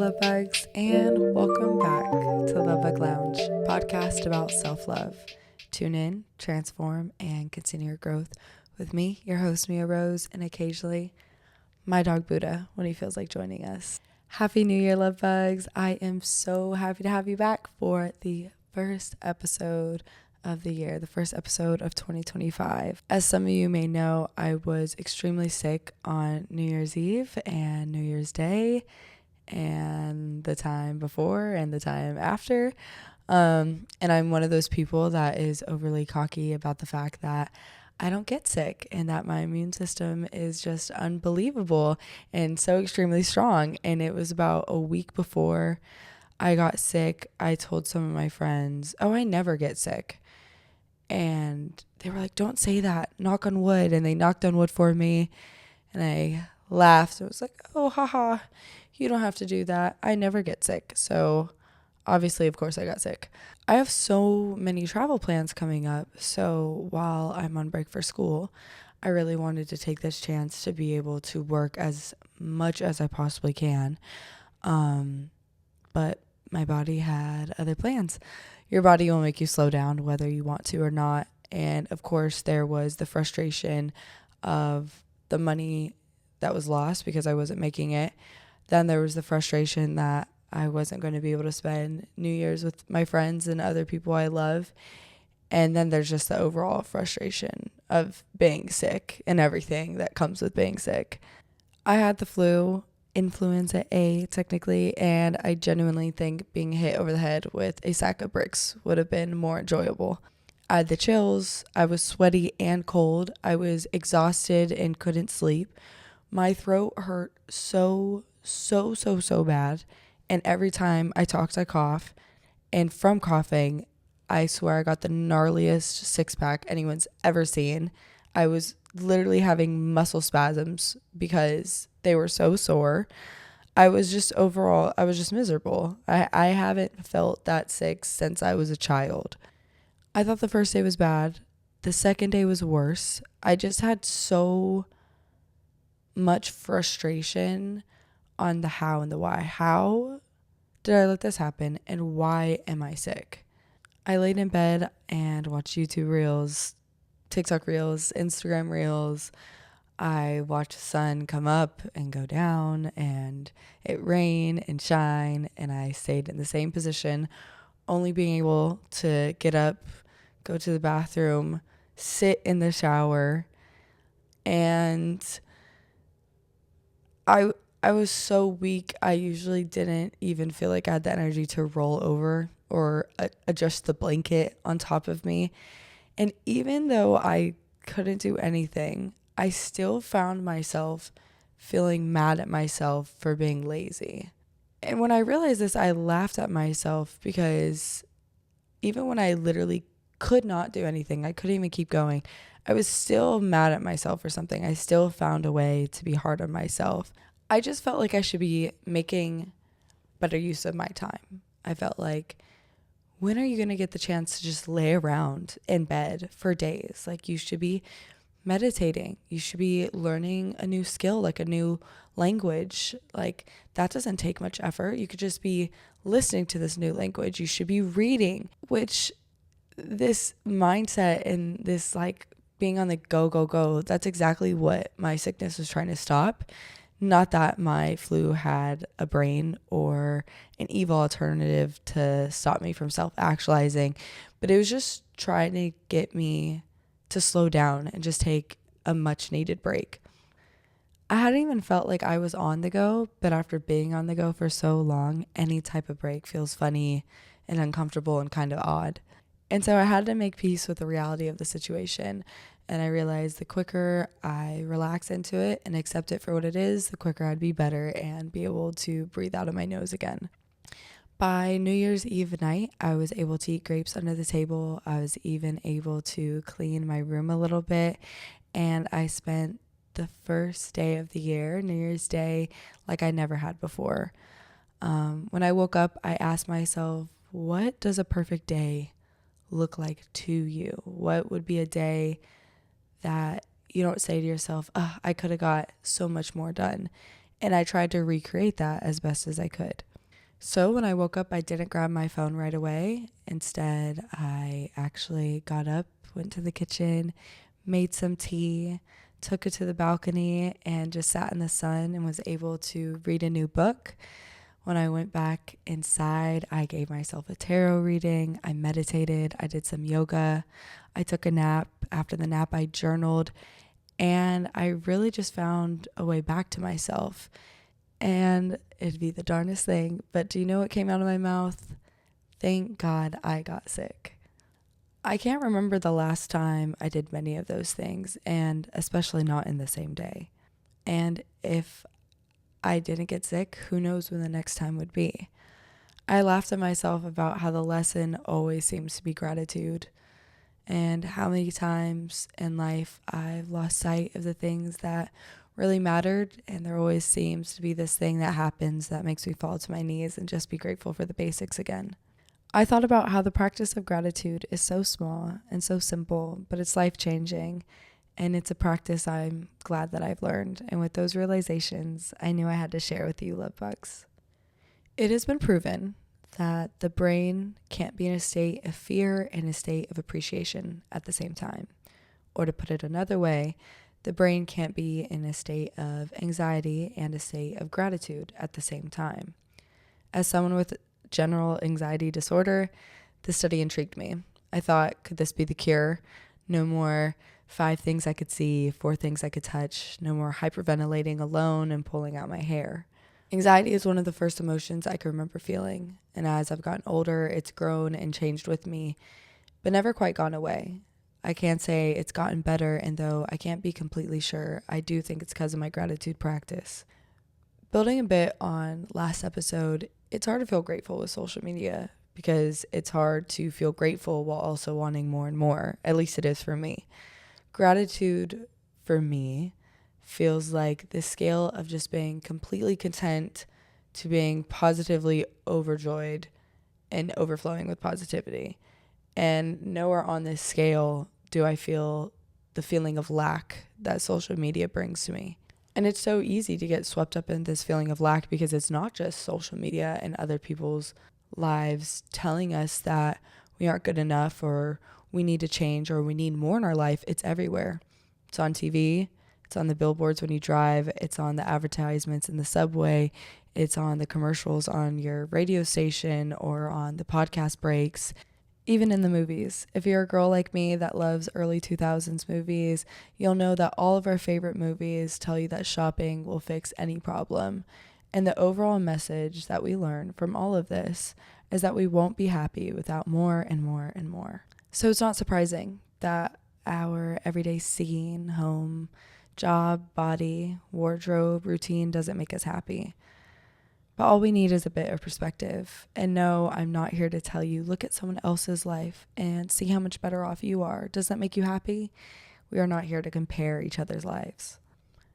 Lovebugs, and welcome back to Lovebug Lounge, podcast about self-love. Tune in, transform, and continue your growth with me, your host Mia Rose, and occasionally my dog Buddha when he feels like joining us. Happy New Year, Lovebugs! I am so happy to have you back for the first episode of the year, the first episode of 2025. As some of you may know, I was extremely sick on New Year's Eve and New Year's Day and the time before and the time after. And I'm one of those people that is overly cocky about the fact that I don't get sick and that my immune system is just unbelievable and so extremely strong. And it was about a week before I got sick, I told some of my friends, I never get sick. And they were like, don't say that, knock on wood. And they knocked on wood for me. And I laughed. It was like, oh, haha, you don't have to do that. I never get sick. So obviously, of course, I got sick. I have so many travel plans coming up. So while I'm on break for school, I really wanted to take this chance to be able to work as much as I possibly can. But my body had other plans. Your body will make you slow down whether you want to or not. And of course, there was the frustration of the money that was lost because I wasn't making it. Then there was the frustration that I wasn't going to be able to spend New Year's with my friends and other people I love. And then there's just the overall frustration of being sick and everything that comes with being sick. I had the flu, influenza A technically, and I genuinely think being hit over the head with a sack of bricks would have been more enjoyable. I had the chills, I was sweaty and cold, I was exhausted and couldn't sleep. My throat hurt so bad, and every time I talked I cough, and from coughing I swear I got the gnarliest six-pack anyone's ever seen. I was literally having muscle spasms because they were so sore. I was just miserable. I haven't felt that sick since I was a child. I thought the first day was bad. The second day was worse. I just had so much frustration on the how and the why. How did I let this happen? And why am I sick? I laid in bed and watched YouTube reels, TikTok reels, Instagram reels. I watched the sun come up and go down and it rain and shine, and I stayed in the same position, only being able to get up, go to the bathroom, sit in the shower, and I was so weak. I usually didn't even feel like I had the energy to roll over or adjust the blanket on top of me. And even though I couldn't do anything, I still found myself feeling mad at myself for being lazy. And when I realized this, I laughed at myself because even when I literally could not do anything, I couldn't even keep going, I was still mad at myself for something. I still found a way to be hard on myself. I just felt like I should be making better use of my time. I felt like, when are you going to get the chance to just lay around in bed for days? Like, you should be meditating. You should be learning a new skill, like a new language. Like, that doesn't take much effort. You could just be listening to this new language. You should be reading, which this mindset and this like being on the go, that's exactly what my sickness was trying to stop. Not that my flu had a brain or an evil alternative to stop me from self-actualizing, but it was just trying to get me to slow down and just take a much needed break. I hadn't even felt like I was on the go, but after being on the go for so long, any type of break feels funny and uncomfortable and kind of odd. And so I had to make peace with the reality of the situation. And I realized the quicker I relax into it and accept it for what it is, the quicker I'd be better and be able to breathe out of my nose again. By New Year's Eve night, I was able to eat grapes under the table. I was even able to clean my room a little bit. And I spent the first day of the year, New Year's Day, like I never had before. When I woke up, I asked myself, what does a perfect day look like to you? What would be a day that you don't say to yourself, I could have got so much more done? And I tried to recreate that as best as I could. So when I woke up, I didn't grab my phone right away. Instead, I actually got up, went to the kitchen, made some tea, took it to the balcony, and just sat in the sun and was able to read a new book. When I went back inside, I gave myself a tarot reading, I meditated, I did some yoga, I took a nap. After the nap, I journaled, and I really just found a way back to myself. And it'd be the darndest thing, but do you know what came out of my mouth? Thank God I got sick. I can't remember the last time I did many of those things, and especially not in the same day. And if I didn't get sick, who knows when the next time would be. I laughed at myself about how the lesson always seems to be gratitude, and how many times in life I've lost sight of the things that really mattered, and there always seems to be this thing that happens that makes me fall to my knees and just be grateful for the basics again. I thought about how the practice of gratitude is so small and so simple, but it's life-changing, and it's a practice I'm glad that I've learned. And with those realizations, I knew I had to share with you, Lovebugs. It has been proven that the brain can't be in a state of fear and a state of appreciation at the same time. Or to put it another way, the brain can't be in a state of anxiety and a state of gratitude at the same time. As someone with general anxiety disorder, this study intrigued me. I thought, could this be the cure? No more 5 things I could see, 4 things I could touch, no more hyperventilating alone and pulling out my hair. Anxiety is one of the first emotions I can remember feeling, and as I've gotten older, it's grown and changed with me, but never quite gone away. I can't say it's gotten better, and though I can't be completely sure, I do think it's because of my gratitude practice. Building a bit on last episode, it's hard to feel grateful with social media because it's hard to feel grateful while also wanting more and more. At least it is for me. Gratitude for me feels like the scale of just being completely content to being positively overjoyed and overflowing with positivity. And nowhere on this scale do I feel the feeling of lack that social media brings to me. And it's so easy to get swept up in this feeling of lack because it's not just social media and other people's lives telling us that we aren't good enough or we need to change or we need more in our life. It's everywhere. It's on TV. It's on the billboards when you drive. It's on the advertisements in the subway. It's on the commercials on your radio station or on the podcast breaks. Even in the movies. If you're a girl like me that loves early 2000s movies, you'll know that all of our favorite movies tell you that shopping will fix any problem. And the overall message that we learn from all of this is that we won't be happy without more and more and more. So it's not surprising that our everyday scene, home, job, body, wardrobe, routine doesn't make us happy. But all we need is a bit of perspective. And no, I'm not here to tell you, look at someone else's life and see how much better off you are. Does that make you happy? We are not here to compare each other's lives.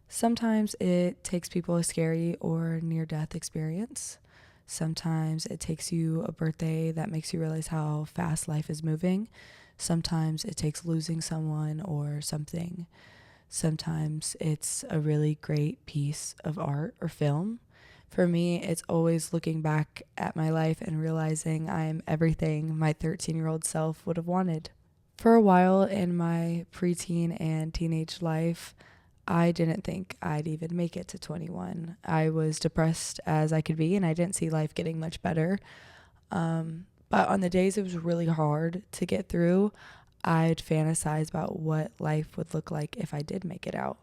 Sometimes it takes people a scary or near-death experience. Sometimes it takes you a birthday that makes you realize how fast life is moving. Sometimes it takes losing someone or something. Sometimes it's a really great piece of art or film. For me, it's always looking back at my life and realizing I am everything my 13-year-old self would have wanted. For a while in my preteen and teenage life, I didn't think I'd even make it to 21. I was depressed as I could be, and I didn't see life getting much better. But on the days it was really hard to get through, I'd fantasize about what life would look like if I did make it out.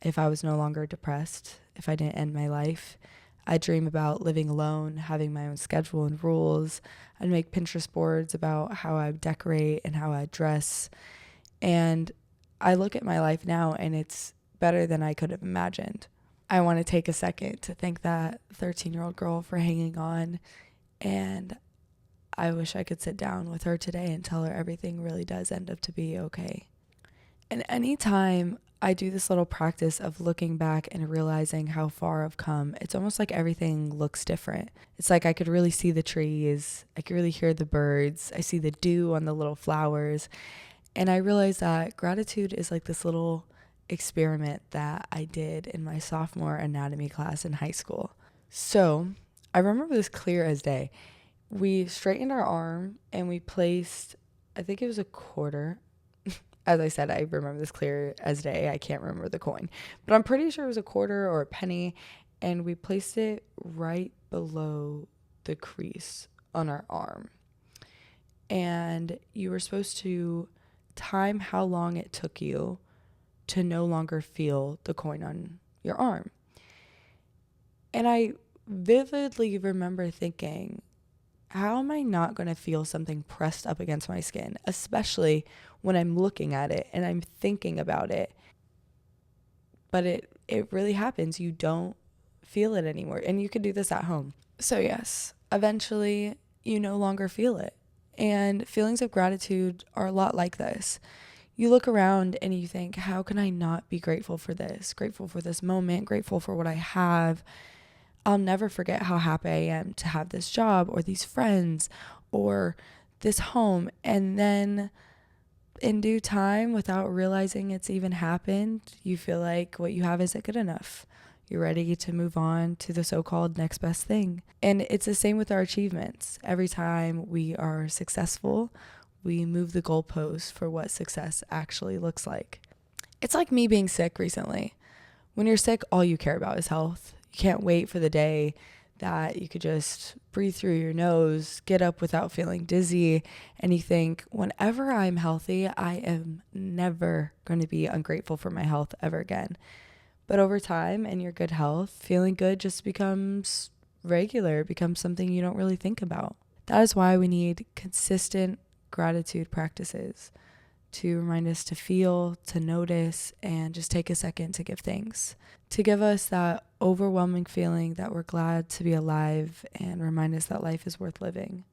If I was no longer depressed, if I didn't end my life. I dream about living alone, having my own schedule and rules. I'd make Pinterest boards about how I decorate and how I dress. And I look at my life now and it's better than I could have imagined. I want to take a second to thank that 13-year-old girl for hanging on. And I wish I could sit down with her today and tell her everything really does end up to be okay. And anytime I do this little practice of looking back and realizing how far I've come, it's almost like everything looks different. It's like I could really see the trees. I could really hear the birds. I see the dew on the little flowers. And I realize that gratitude is like this little experiment that I did in my sophomore anatomy class in high school. So I remember this clear as day. We straightened our arm and we placed, I think it was a quarter. As I said, I remember this clear as day. I can't remember the coin, but I'm pretty sure it was a quarter or a penny. And we placed it right below the crease on our arm. And you were supposed to time how long it took you to no longer feel the coin on your arm. And I vividly remember thinking, how am I not going to feel something pressed up against my skin, especially when I'm looking at it and I'm thinking about it? But it really happens. You don't feel it anymore. And you can do this at home. So yes, eventually you no longer feel it. And feelings of gratitude are a lot like this. You look around and you think, how can I not be grateful for this? Grateful for this moment, grateful for what I have. I'll never forget how happy I am to have this job or these friends or this home. And then in due time, without realizing it's even happened, you feel like what you have isn't good enough. You're ready to move on to the so-called next best thing. And it's the same with our achievements. Every time we are successful, we move the goalposts for what success actually looks like. It's like me being sick recently. When you're sick, all you care about is health. You can't wait for the day that you could just breathe through your nose, get up without feeling dizzy, and you think, whenever I'm healthy, I am never going to be ungrateful for my health ever again. But over time, in your good health, feeling good just becomes regular, becomes something you don't really think about. That is why we need consistent gratitude practices to remind us to feel, to notice, and just take a second to give thanks. To give us that overwhelming feeling that we're glad to be alive and remind us that life is worth living.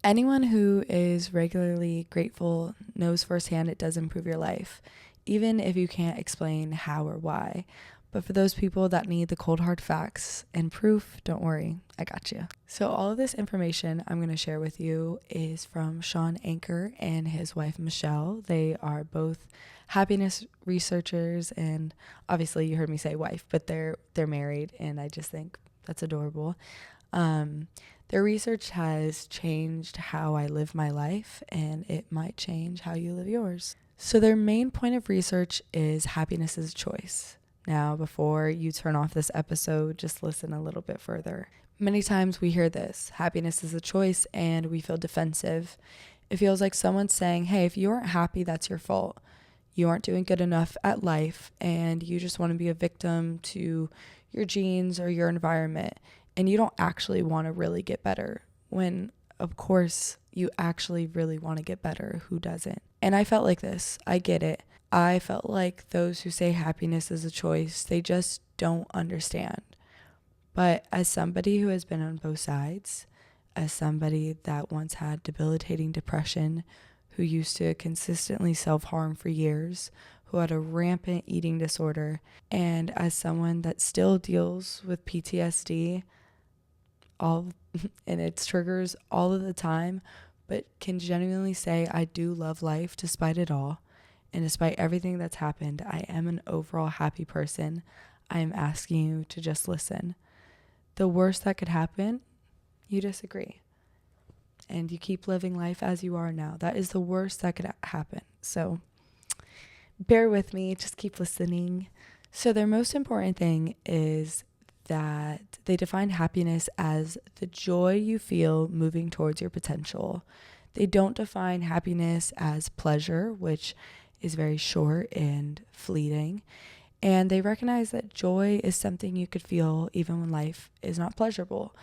Anyone who is regularly grateful knows firsthand it does improve your life, even if you can't explain how or why. But for those people that need the cold hard facts and proof, don't worry, I got you. So all of this information I'm going to share with you is from Shawn Anker and his wife Michelle. They are both happiness researchers, and obviously you heard me say wife, but they're married, and I just think that's adorable. Their research has changed how I live my life, and it might change how you live yours. So their main point of research is happiness is a choice. Now, before you turn off this episode, just listen a little bit further. Many times we hear this, happiness is a choice, and we feel defensive. It feels like someone's saying, hey, if you aren't happy, that's your fault. You aren't doing good enough at life, and you just want to be a victim to your genes or your environment, and you don't actually want to really get better, when, of course, you actually really want to get better. Who doesn't? And I felt like this. I get it. I felt like those who say happiness is a choice, they just don't understand. But as somebody who has been on both sides, as somebody that once had debilitating depression, who used to consistently self-harm for years, who had a rampant eating disorder, and as someone that still deals with PTSD, and its triggers all of the time, but can genuinely say I do love life despite it all. And despite everything that's happened, I am an overall happy person. I am asking you to just listen. The worst that could happen, you disagree. And you keep living life as you are now. That is the worst that could happen. So bear with me, just keep listening. So their most important thing is that they define happiness as the joy you feel moving towards your potential. They don't define happiness as pleasure, which is very short and fleeting. And they recognize that joy is something you could feel even when life is not pleasurable.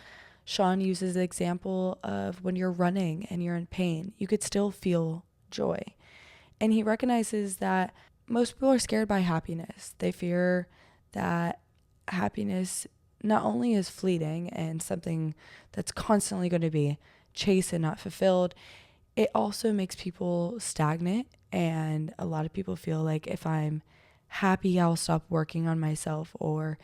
Shawn uses the example of when you're running and you're in pain, you could still feel joy. And he recognizes that most people are scared by happiness. They fear that happiness not only is fleeting and something that's constantly going to be chased and not fulfilled, it also makes people stagnant. And a lot of people feel like if I'm happy, I'll stop working on myself, or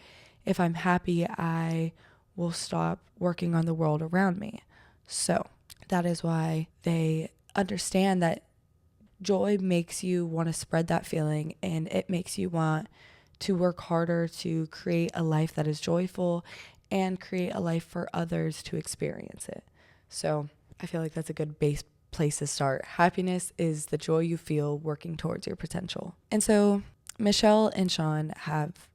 if I'm happy, I will stop working on the world around me. So that is why they understand that joy makes you want to spread that feeling, and it makes you want to work harder to create a life that is joyful and create a life for others to experience it. So I feel like that's a good place to start. Happiness is the joy you feel working towards your potential. And so Michelle and Shawn have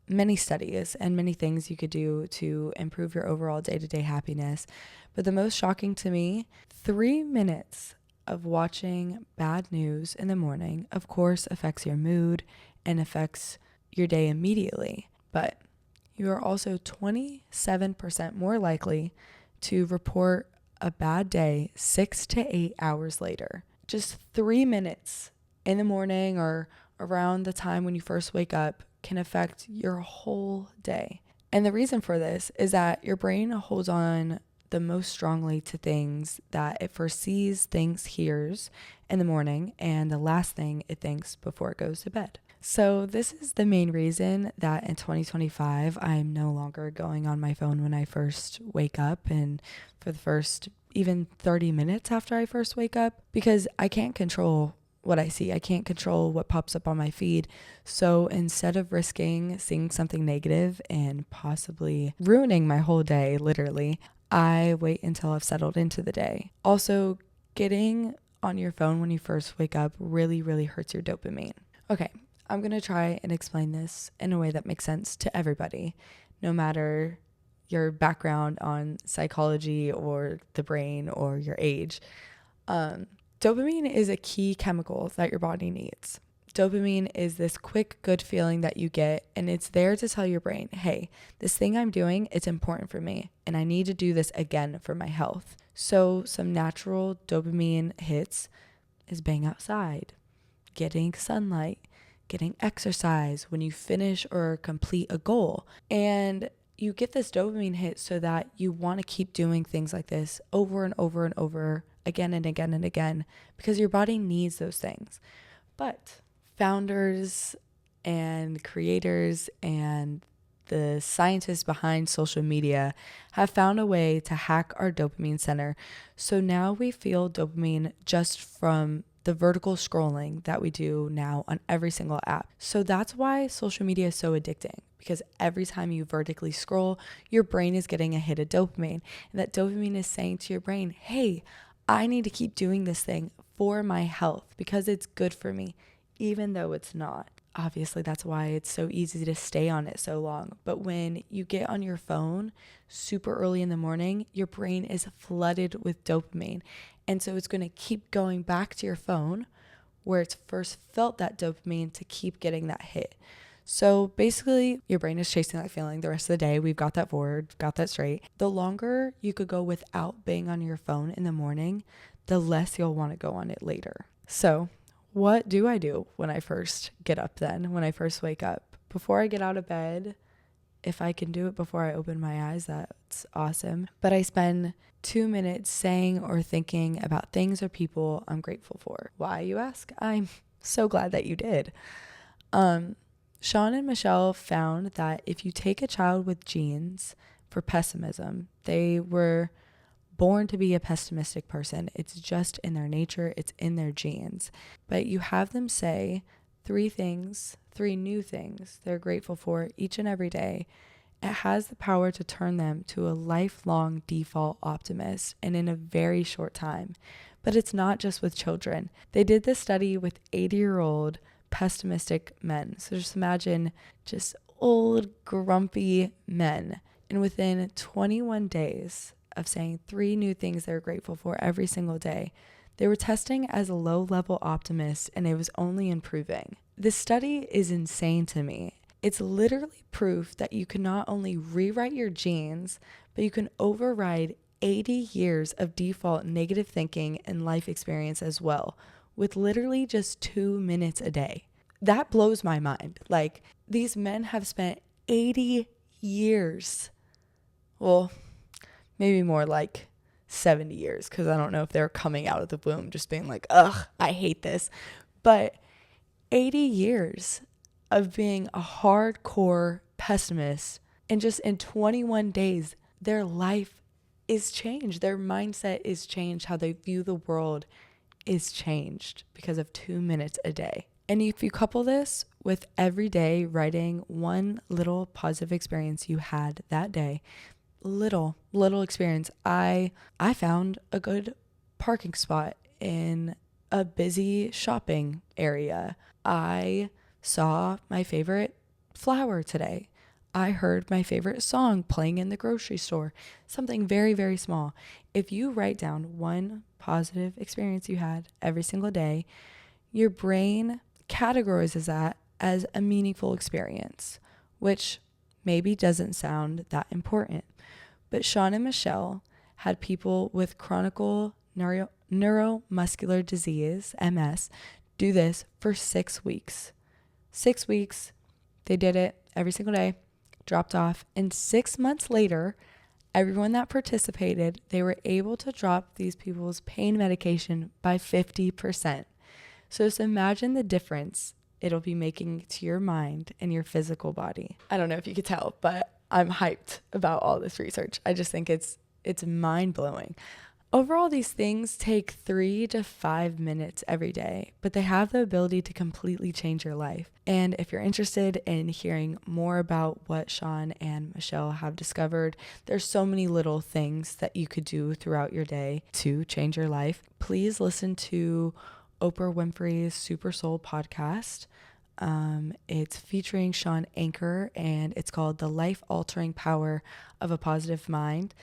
many studies and many things you could do to improve your overall day-to-day happiness. But the most shocking to me, 3 minutes of watching bad news in the morning, of course, affects your mood and affects your day immediately. But you are also 27% more likely to report a bad day 6 to 8 hours later. Just 3 minutes in the morning or around the time when you first wake up can affect your whole day. And the reason for this is that your brain holds on the most strongly to things that it first sees, thinks, hears in the morning, and the last thing it thinks before it goes to bed. So this is the main reason that in 2025, I'm no longer going on my phone when I first wake up and for the first even 30 minutes after I first wake up, because I can't control what I see. I can't control what pops up on my feed. So instead of risking seeing something negative and possibly ruining my whole day, literally, I wait until I've settled into the day. Also, getting on your phone when you first wake up really, really hurts your dopamine. Okay, I'm going to try and explain this in a way that makes sense to everybody, no matter your background on psychology or the brain or your age. Dopamine is a key chemical that your body needs. Dopamine is this quick, good feeling that you get, and it's there to tell your brain, hey, this thing I'm doing, it's important for me, and I need to do this again for my health. So some natural dopamine hits is being outside, getting sunlight, getting exercise when you finish or complete a goal. And you get this dopamine hit so that you want to keep doing things like this over and over and over again and again and again, because your body needs those things. But founders and creators and the scientists behind social media have found a way to hack our dopamine center. So now we feel dopamine just from the vertical scrolling that we do now on every single app. So that's why social media is so addicting, because every time you vertically scroll, your brain is getting a hit of dopamine. And that dopamine is saying to your brain, hey, I need to keep doing this thing for my health because it's good for me, even though it's not. Obviously, that's why it's so easy to stay on it so long. But when you get on your phone super early in the morning, your brain is flooded with dopamine. And so it's going to keep going back to your phone where it's first felt that dopamine to keep getting that hit. So basically, your brain is chasing that feeling the rest of the day. We've got that forward, got that straight. The longer you could go without being on your phone in the morning, the less you'll want to go on it later. So what do I do when I first get up then, when I first wake up? Before I get out of bed, if I can do it before I open my eyes, that's awesome. But I spend 2 minutes saying or thinking about things or people I'm grateful for. Why, you ask? I'm so glad that you did. Shawn and Michelle found that if you take a child with genes for pessimism, they were born to be a pessimistic person. It's just in their nature, it's in their genes. But you have them say 3 new things they're grateful for each and every day. It has the power to turn them to a lifelong default optimist and in a very short time. But it's not just with children. They did this study with 80-year-old pessimistic men. So just imagine just old, grumpy men. And within 21 days of saying 3 new things they're grateful for every single day, they were testing as a low-level optimist, and it was only improving. This study is insane to me. It's literally proof that you can not only rewrite your genes, but you can override 80 years of default negative thinking and life experience as well, with literally just 2 minutes a day. That blows my mind. Like, these men have spent 80 years, well, maybe more like 70 years, because I don't know if they're coming out of the womb just being like, ugh, I hate this. But 80 years of being a hardcore pessimist, and just in 21 days, their life is changed. Their mindset is changed. How they view the world is changed because of 2 minutes a day. And if you couple this with every day writing one little positive experience you had that day, little experience. I found a good parking spot in a busy shopping area. I saw my favorite flower today. I heard my favorite song playing in the grocery store. Something very, very small. If you write down one positive experience you had every single day, your brain categorizes that as a meaningful experience, which maybe doesn't sound that important. But Shawn and Michelle had people with chronic neuromuscular disease, MS, do this for 6 weeks. 6 weeks, they did it every single day, dropped off. And 6 months later, everyone that participated, they were able to drop these people's pain medication by 50%. So just imagine the difference it'll be making to your mind and your physical body. I don't know if you could tell, but I'm hyped about all this research. I just think it's mind-blowing. Overall, these things take 3 to 5 minutes every day, but they have the ability to completely change your life. And if you're interested in hearing more about what Shawn and Michelle have discovered, there's so many little things that you could do throughout your day to change your life. Please listen to Oprah Winfrey's Super Soul podcast. It's featuring Shawn Anchor, and it's called The Life-Altering Power of a Positive Mind.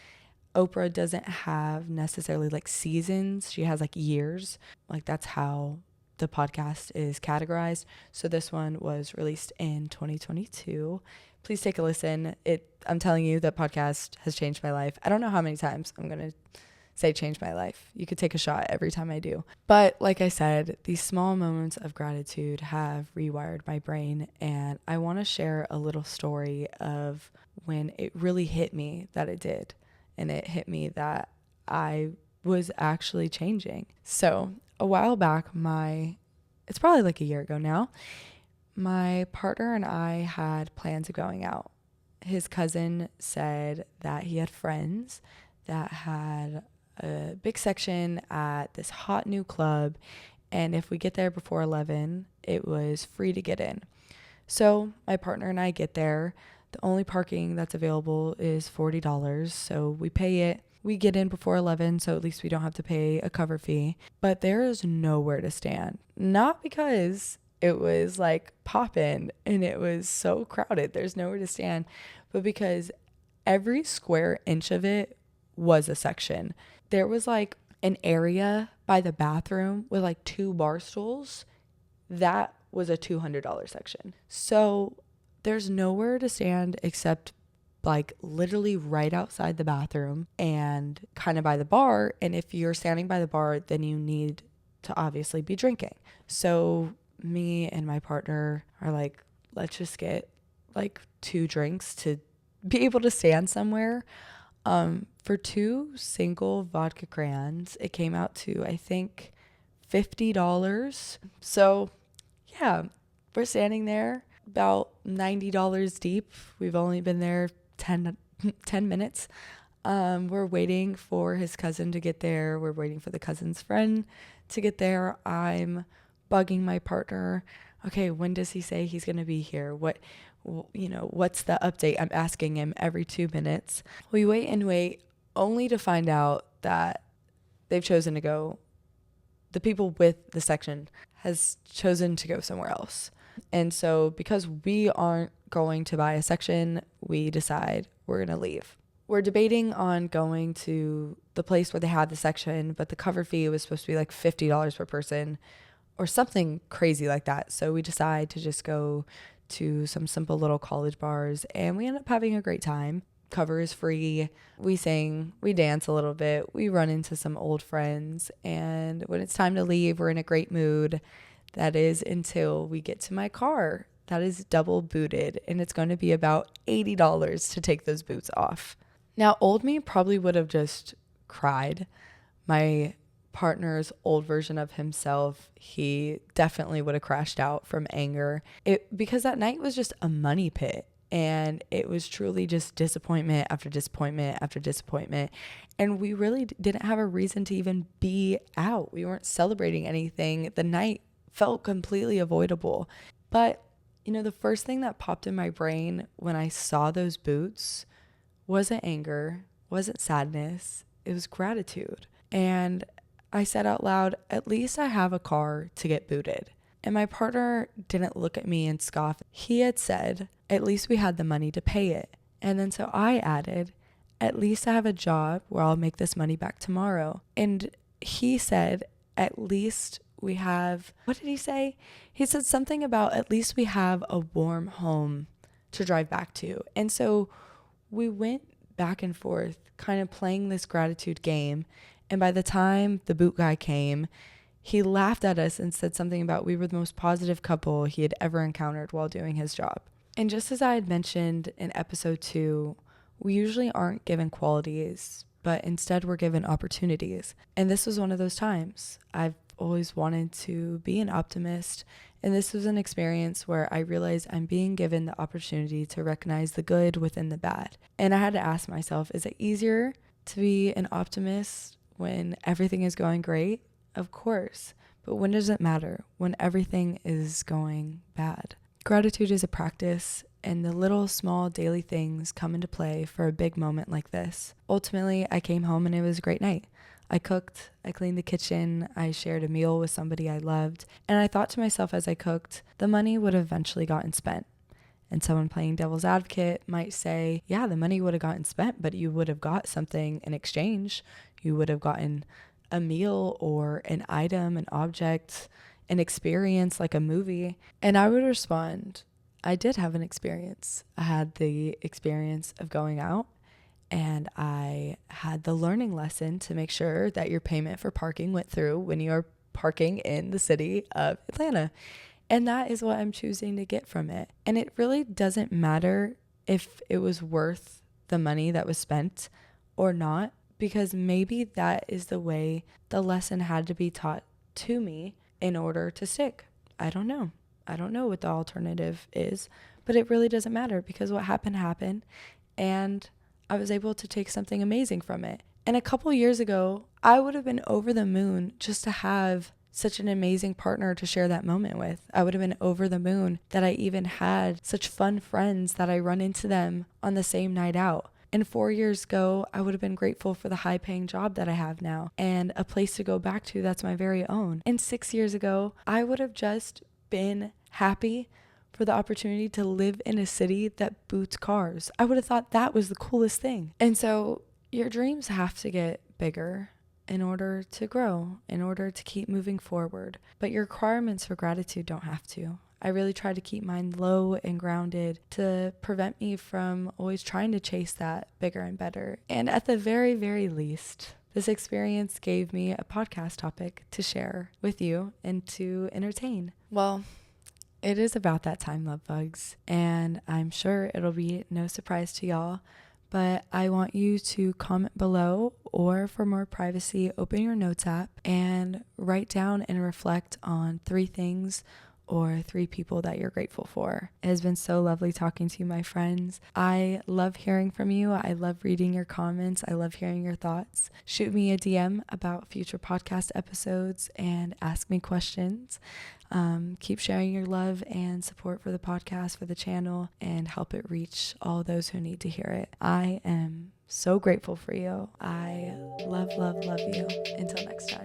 Oprah doesn't have necessarily like seasons. She has like years. Like that's how the podcast is categorized. So this one was released in 2022. Please take a listen. I'm telling you, that podcast has changed my life. I don't know how many times I'm going to say change my life. You could take a shot every time I do. But like I said, these small moments of gratitude have rewired my brain, and I want to share a little story of when it really hit me that it did. And it hit me that I was actually changing. So a while back, it's probably like a year ago now, my partner and I had plans of going out. His cousin said that he had friends that had a big section at this hot new club, and if we get there before 11, it was free to get in. So my partner and I get there. The only parking that's available is $40, so we pay it. We get in before 11, so at least we don't have to pay a cover fee. But there is nowhere to stand. Not because it was like poppin' and it was so crowded, there's nowhere to stand, but because every square inch of it was a section. There was like an area by the bathroom with like 2 bar stools. That was a $200 section. So there's nowhere to stand except like literally right outside the bathroom and kind of by the bar. And if you're standing by the bar, then you need to obviously be drinking. So me and my partner are like, let's just get like 2 drinks to be able to stand somewhere. For 2 single vodka crayons, it came out to, I think, $50. So yeah, we're standing there about $90 deep. We've only been there 10 minutes. We're waiting for his cousin to get there. We're waiting for the cousin's friend to get there. I'm bugging my partner. Okay, when does he say he's going to be here? What's the update? I'm asking him every 2 minutes. We wait and wait only to find out that they've chosen to go. The people with the section has chosen to go somewhere else. And so because we aren't going to buy a section, we decide we're going to leave. We're debating on going to the place where they had the section, but the cover fee was supposed to be like $50 per person or something crazy like that. So we decide to just go to some simple little college bars, and we end up having a great time. Cover is free. We sing, we dance a little bit, we run into some old friends, and when it's time to leave, we're in a great mood. That is until we get to my car. That is double booted, and it's going to be about $80 to take those boots off. Now, old me probably would have just cried. My partner's old version of himself, he definitely would have crashed out from anger. Because that night was just a money pit, and it was truly just disappointment after disappointment after disappointment. And we really didn't have a reason to even be out. We weren't celebrating anything. The night felt completely avoidable. But, the first thing that popped in my brain when I saw those boots wasn't anger, wasn't sadness, it was gratitude. And I said out loud, at least I have a car to get booted. And my partner didn't look at me and scoff. He had said, at least we had the money to pay it. And then so I added, at least I have a job where I'll make this money back tomorrow. And he said, at least we have, what did he say? He said something about at least we have a warm home to drive back to. And so we went back and forth kind of playing this gratitude game. And by the time the boot guy came, he laughed at us and said something about we were the most positive couple he had ever encountered while doing his job. And just as I had mentioned in episode 2, we usually aren't given qualities, but instead we're given opportunities. And this was one of those times. I've always wanted to be an optimist, and this was an experience where I realized I'm being given the opportunity to recognize the good within the bad. And I had to ask myself, is it easier to be an optimist when everything is going great? Of course. But when does it matter? When everything is going bad. Gratitude is a practice, and the little small daily things come into play for a big moment like this. Ultimately, I came home and it was a great night. I cooked, I cleaned the kitchen, I shared a meal with somebody I loved, and I thought to myself as I cooked, the money would have eventually gotten spent. And someone playing devil's advocate might say, yeah, the money would have gotten spent, but you would have got something in exchange. You would have gotten a meal or an item, an object, an experience like a movie. And I would respond, I did have an experience. I had the experience of going out, and I had the learning lesson to make sure that your payment for parking went through when you are parking in the city of Atlanta. And that is what I'm choosing to get from it. And it really doesn't matter if it was worth the money that was spent or not, because maybe that is the way the lesson had to be taught to me in order to stick. I don't know. I don't know what the alternative is, but it really doesn't matter, because what happened, and I was able to take something amazing from it. And a couple years ago, I would have been over the moon just to have such an amazing partner to share that moment with. I would have been over the moon that I even had such fun friends that I run into them on the same night out. And 4 years ago, I would have been grateful for the high-paying job that I have now and a place to go back to that's my very own. And 6 years ago, I would have just been happy for the opportunity to live in a city that boots cars. I would have thought that was the coolest thing. And so your dreams have to get bigger in order to grow, in order to keep moving forward. But your requirements for gratitude don't have to. I really try to keep mine low and grounded to prevent me from always trying to chase that bigger and better. And at the very, very least, this experience gave me a podcast topic to share with you and to entertain. Well, it is about that time, love bugs, and I'm sure it'll be no surprise to y'all, but I want you to comment below, or for more privacy, open your notes app and write down and reflect on 3 things or 3 people that you're grateful for. It has been so lovely talking to you, my friends. I love hearing from you. I love reading your comments. I love hearing your thoughts. Shoot me a DM about future podcast episodes and ask me questions. Keep sharing your love and support for the podcast, for the channel, and help it reach all those who need to hear it. I am so grateful for you. I love, love, love you. Until next time.